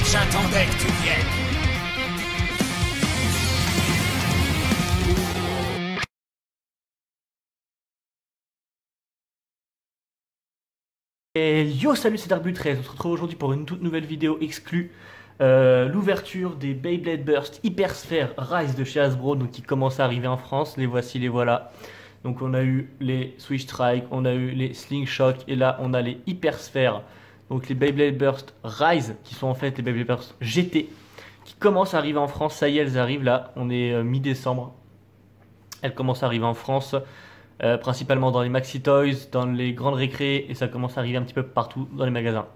J'attendais que tu viennes. Et yo, salut, c'est Darbu13. On se retrouve aujourd'hui pour une toute nouvelle vidéo exclue. L'ouverture des Beyblade Burst Hyper Sphere Rise de chez Hasbro, donc qui commence à arriver en France. Les voici, les voilà. Donc on a eu les Switch Strike, on a eu les Slingshot et là on a les Hyper Sphere. Donc les Beyblade Burst Rise qui sont en fait les Beyblade Burst GT qui commencent à arriver en France. Ça y est, elles arrivent là. On est mi-décembre. Elles commencent à arriver en France. Principalement dans les Maxi Toys, dans les grandes récrés, et ça commence à arriver un petit peu partout dans les magasins.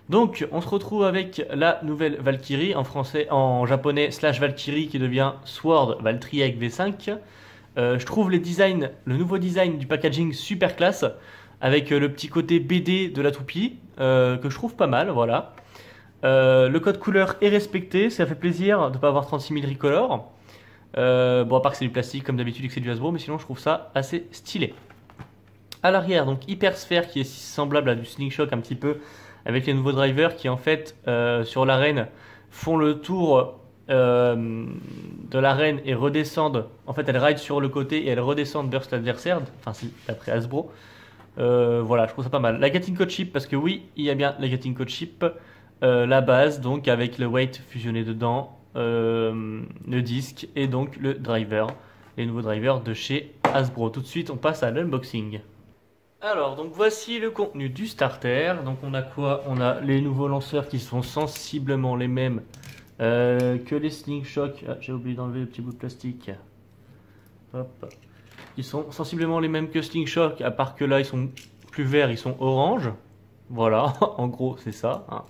Donc on se retrouve avec la nouvelle Valkyrie en français, en japonais slash Valkyrie qui devient Sword Valkyrie V5. Je trouve les designs, le nouveau design du packaging super classe, avec le petit côté BD de la toupie que je trouve pas mal, voilà. Le code couleur est respecté, ça fait plaisir de ne pas avoir 36 000 recolors. Bon, à part que c'est du plastique comme d'habitude et que c'est du Hasbro, mais sinon je trouve ça assez stylé. À l'arrière, donc Hyper Sphere qui est semblable à du Slingshot un petit peu, avec les nouveaux drivers qui en fait sur l'arène font le tour de l'arène et redescendent. En fait, elles ride sur le côté et elles redescendent burst l'adversaire. Enfin, c'est d'après Hasbro. Voilà, je trouve ça pas mal. La Gatling Code Chip, parce que oui, il y a bien la Gatling Code Chip, la base donc avec le weight fusionné dedans. Le disque et donc le driver, les nouveaux drivers de chez Hasbro. Tout de suite on passe à l'unboxing. Alors donc voici le contenu du starter. Donc on a quoi? On a les nouveaux lanceurs qui sont sensiblement les mêmes que les Slingshot. Ah, j'ai oublié d'enlever le petit bout de plastique. Hop. Ils sont sensiblement les mêmes que Slingshot, à part que là ils sont plus verts, ils sont orange. Voilà, en gros c'est ça, hein.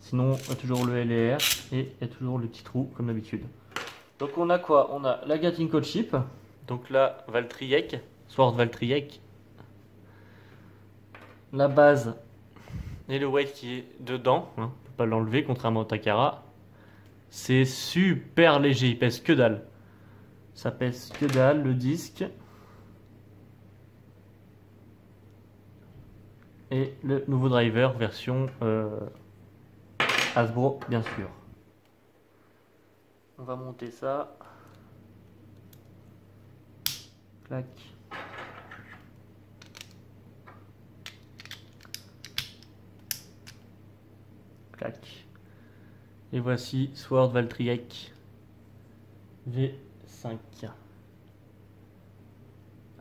Sinon, il y a toujours le LR et il y a toujours le petit trou comme d'habitude. Donc on a quoi? On a la Gatling Code Chip, donc la Valkyrie, Sword Valkyrie, la base et le weight qui est dedans, hein, on peut pas l'enlever contrairement au Takara. C'est super léger, il pèse que dalle. Ça pèse que dalle, le disque. Et le nouveau driver version Hasbro, bien sûr. On va monter ça. Clac. Clac. Et voici Sword Valkyrie V5.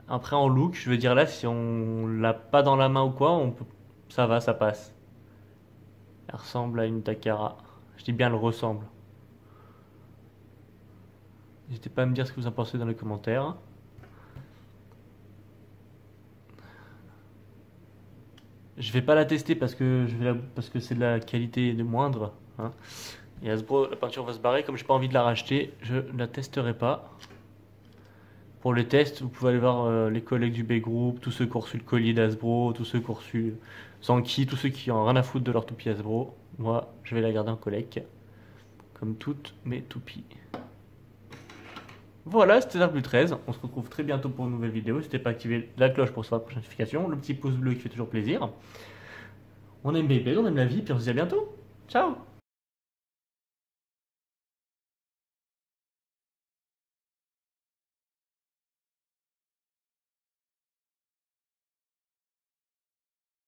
Après en look, je veux dire là, si on l'a pas dans la main ou quoi, on peut... ça va, ça passe. Elle ressemble à une Takara. Je dis bien, elle ressemble. N'hésitez pas à me dire ce que vous en pensez dans les commentaires. Je vais pas la tester parce que c'est de la qualité de moindre, hein. Et Hasbro, la peinture va se barrer. Comme j'ai pas envie de la racheter, je ne la testerai pas. Pour les tests, vous pouvez aller voir les collègues du B-Group, tous ceux qui ont reçu le collier d'Hasbro, tous ceux qui ont reçu Zanki, tous ceux qui ont rien à foutre de leur toupie Hasbro. Moi, je vais la garder en collecte, comme toutes mes toupies. Voilà, c'était Darbu13. On se retrouve très bientôt pour une nouvelle vidéo. N'hésitez pas à activer la cloche pour recevoir la prochaine notification, le petit pouce bleu qui fait toujours plaisir. On aime Beyblade, on aime la vie, puis on se dit à bientôt. Ciao!